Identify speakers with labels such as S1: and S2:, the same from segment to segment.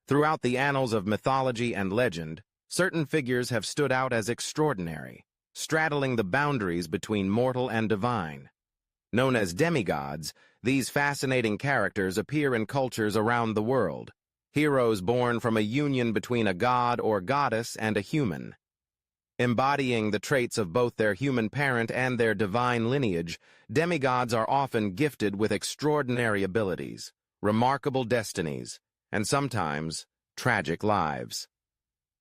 S1: Throughout the annals of mythology and legend, certain figures have stood out as extraordinary, straddling the boundaries between mortal and divine. Known as demigods, these fascinating characters appear in cultures around the world, heroes born from a union between a god or goddess and a human. Embodying the traits of both their human parent and their divine lineage, demigods are often gifted with extraordinary abilities, remarkable destinies, and sometimes tragic lives.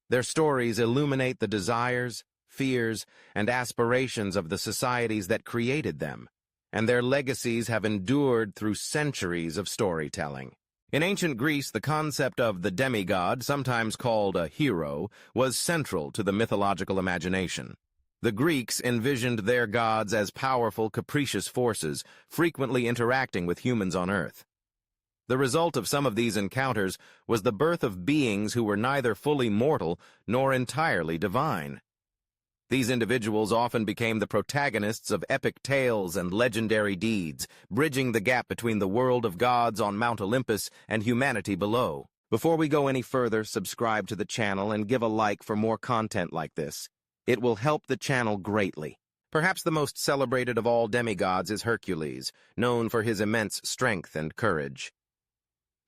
S1: Their stories illuminate the desires, fears, and aspirations of the societies that created them, and their legacies have endured through centuries of storytelling. In ancient Greece, the concept of the demigod, sometimes called a hero, was central to the mythological imagination. The Greeks envisioned their gods as powerful, capricious forces, frequently interacting with humans on Earth. The result of some of these encounters was the birth of beings who were neither fully mortal nor entirely divine. These individuals often became the protagonists of epic tales and legendary deeds, bridging the gap between the world of gods on Mount Olympus and humanity below. Before we go any further, subscribe to the channel and give a like for more content like this. It will help the channel greatly. Perhaps the most celebrated of all demigods is Hercules, known for his immense strength and courage.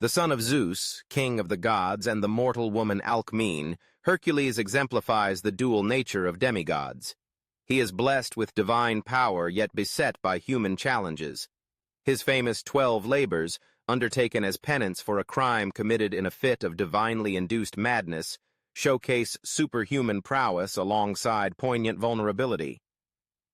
S1: The son of Zeus, king of the gods, and the mortal woman Alcmene, Hercules exemplifies the dual nature of demigods. He is blessed with divine power, yet beset by human challenges. His famous 12 labors, undertaken as penance for a crime committed in a fit of divinely induced madness, showcase superhuman prowess alongside poignant vulnerability.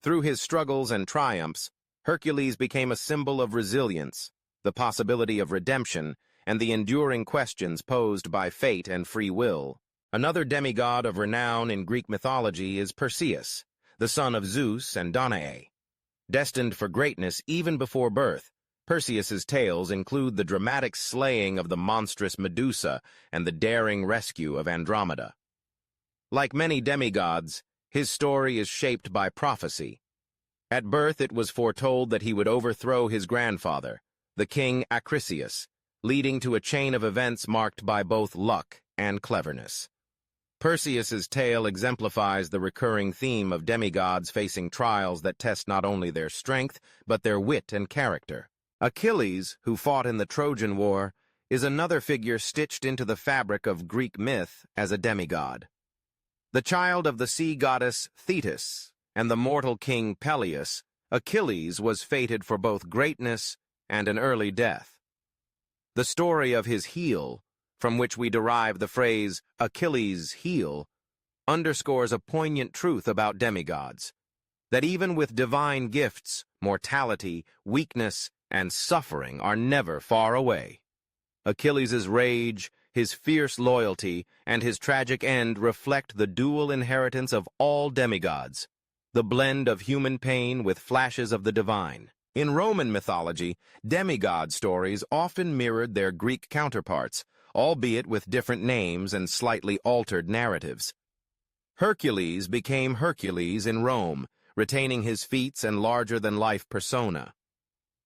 S1: Through his struggles and triumphs, Hercules became a symbol of resilience, the possibility of redemption, and the enduring questions posed by fate and free will. Another demigod of renown in Greek mythology is Perseus, the son of Zeus and Danae. Destined for greatness even before birth, Perseus's tales include the dramatic slaying of the monstrous Medusa and the daring rescue of Andromeda. Like many demigods, his story is shaped by prophecy. At birth, it was foretold that he would overthrow his grandfather, the king Acrisius, leading to a chain of events marked by both luck and cleverness. Perseus's tale exemplifies the recurring theme of demigods facing trials that test not only their strength, but their wit and character. Achilles, who fought in the Trojan War, is another figure stitched into the fabric of Greek myth as a demigod. The child of the sea goddess Thetis and the mortal king Peleus, Achilles was fated for both greatness and an early death. The story of his heel, from which we derive the phrase Achilles' heel, underscores a poignant truth about demigods, that even with divine gifts, mortality, weakness, and suffering are never far away. Achilles' rage, his fierce loyalty, and his tragic end reflect the dual inheritance of all demigods, the blend of human pain with flashes of the divine. In Roman mythology, demigod stories often mirrored their Greek counterparts, albeit with different names and slightly altered narratives. Hercules became Hercules in Rome, retaining his feats and larger-than-life persona.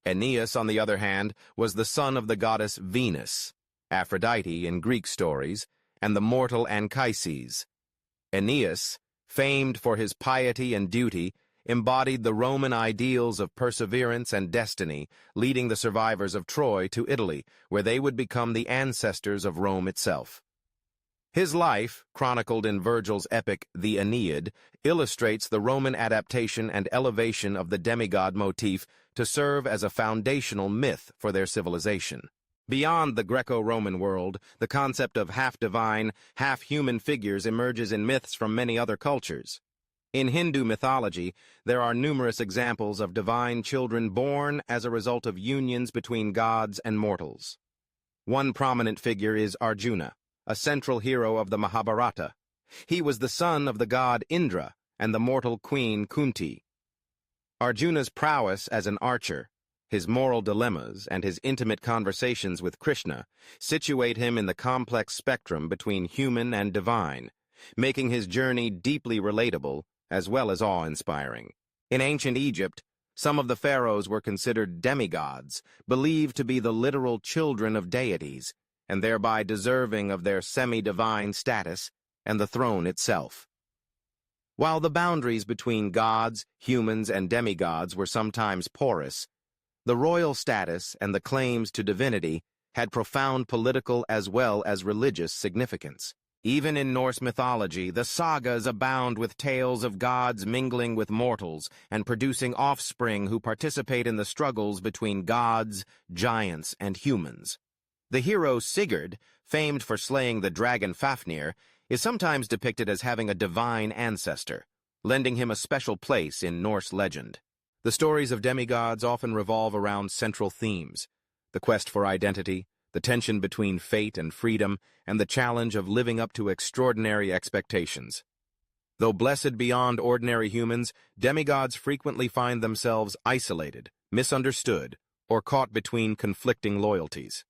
S1: Aeneas, on the other hand, was the son of the goddess Venus, Aphrodite in Greek stories, and the mortal Anchises. Aeneas, famed for his piety and duty, embodied the Roman ideals of perseverance and destiny, leading the survivors of Troy to Italy, where they would become the ancestors of Rome itself. His life, chronicled in Virgil's epic The Aeneid, illustrates the Roman adaptation and elevation of the demigod motif to serve as a foundational myth for their civilization. Beyond the Greco-Roman world, the concept of half-divine, half-human figures emerges in myths from many other cultures. In Hindu mythology, there are numerous examples of divine children born as a result of unions between gods and mortals. One prominent figure is Arjuna, a central hero of the Mahabharata. He was the son of the god Indra and the mortal queen Kunti. Arjuna's prowess as an archer, his moral dilemmas, and his intimate conversations with Krishna situate him in the complex spectrum between human and divine, making his journey deeply relatable as well as awe-inspiring. In ancient Egypt, some of the pharaohs were considered demigods, believed to be the literal children of deities, and thereby deserving of their semi-divine status and the throne itself. While the boundaries between gods, humans, and demigods were sometimes porous, the royal status and the claims to divinity had profound political as well as religious significance. Even in Norse mythology, the sagas abound with tales of gods mingling with mortals and producing offspring who participate in the struggles between gods, giants, and humans. The hero Sigurd, famed for slaying the dragon Fafnir, is sometimes depicted as having a divine ancestor, lending him a special place in Norse legend. The stories of demigods often revolve around central themes: the quest for identity, the tension between fate and freedom, and the challenge of living up to extraordinary expectations. Though blessed beyond ordinary humans, demigods frequently find themselves isolated, misunderstood, or caught between conflicting loyalties.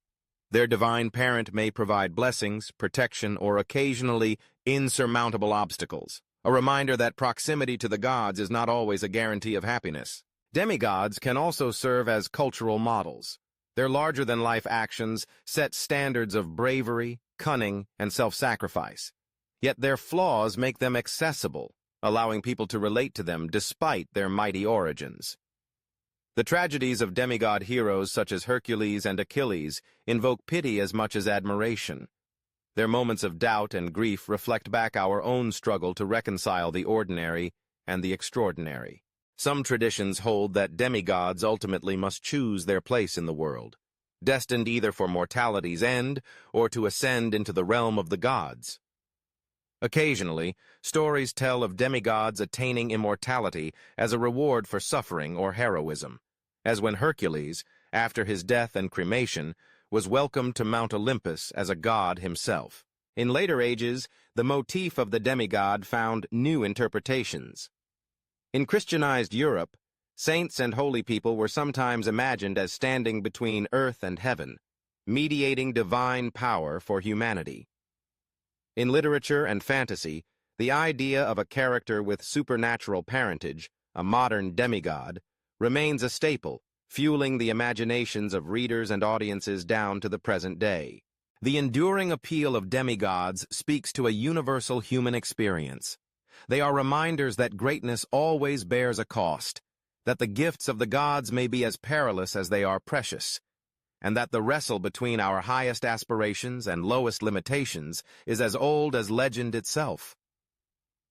S1: Their divine parent may provide blessings, protection, or occasionally insurmountable obstacles, a reminder that proximity to the gods is not always a guarantee of happiness. Demigods can also serve as cultural models. Their larger-than-life actions set standards of bravery, cunning, and self-sacrifice. Yet their flaws make them accessible, allowing people to relate to them despite their mighty origins. The tragedies of demigod heroes such as Hercules and Achilles invoke pity as much as admiration. Their moments of doubt and grief reflect back our own struggle to reconcile the ordinary and the extraordinary. Some traditions hold that demigods ultimately must choose their place in the world, destined either for mortality's end or to ascend into the realm of the gods. Occasionally, stories tell of demigods attaining immortality as a reward for suffering or heroism, as when Hercules, after his death and cremation, was welcomed to Mount Olympus as a god himself. In later ages, the motif of the demigod found new interpretations. In Christianized Europe, saints and holy people were sometimes imagined as standing between earth and heaven, mediating divine power for humanity. In literature and fantasy, the idea of a character with supernatural parentage, a modern demigod, remains a staple, fueling the imaginations of readers and audiences down to the present day. The enduring appeal of demigods speaks to a universal human experience. They are reminders that greatness always bears a cost, that the gifts of the gods may be as perilous as they are precious, and that the wrestle between our highest aspirations and lowest limitations is as old as legend itself.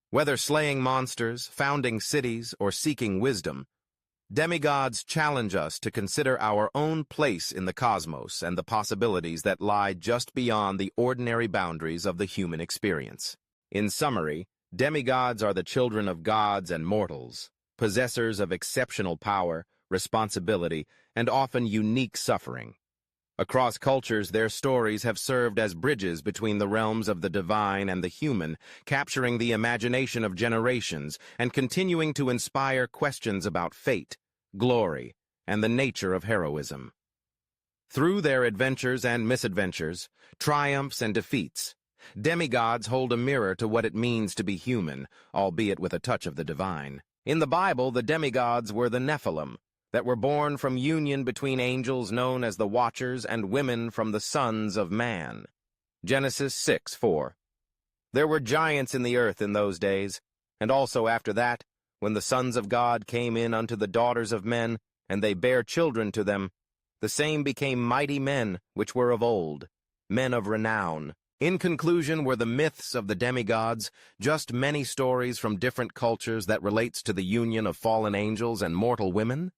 S1: Whether slaying monsters, founding cities, or seeking wisdom, demigods challenge us to consider our own place in the cosmos and the possibilities that lie just beyond the ordinary boundaries of the human experience. In summary, demigods are the children of gods and mortals, possessors of exceptional power, responsibility, and often unique suffering. Across cultures, their stories have served as bridges between the realms of the divine and the human, capturing the imagination of generations and continuing to inspire questions about fate, glory, and the nature of heroism. Through their adventures and misadventures, triumphs and defeats, demigods hold a mirror to what it means to be human, albeit with a touch of the divine. In the Bible, the demigods were the Nephilim, that were born from union between angels known as the Watchers and women from the sons of man. Genesis 6:4. There were giants in the earth in those days, and also after that, when the sons of God came in unto the daughters of men, and they bare children to them, the same became mighty men which were of old, men of renown. In conclusion, were the myths of the demigods just many stories from different cultures that relates to the union of fallen angels and mortal women?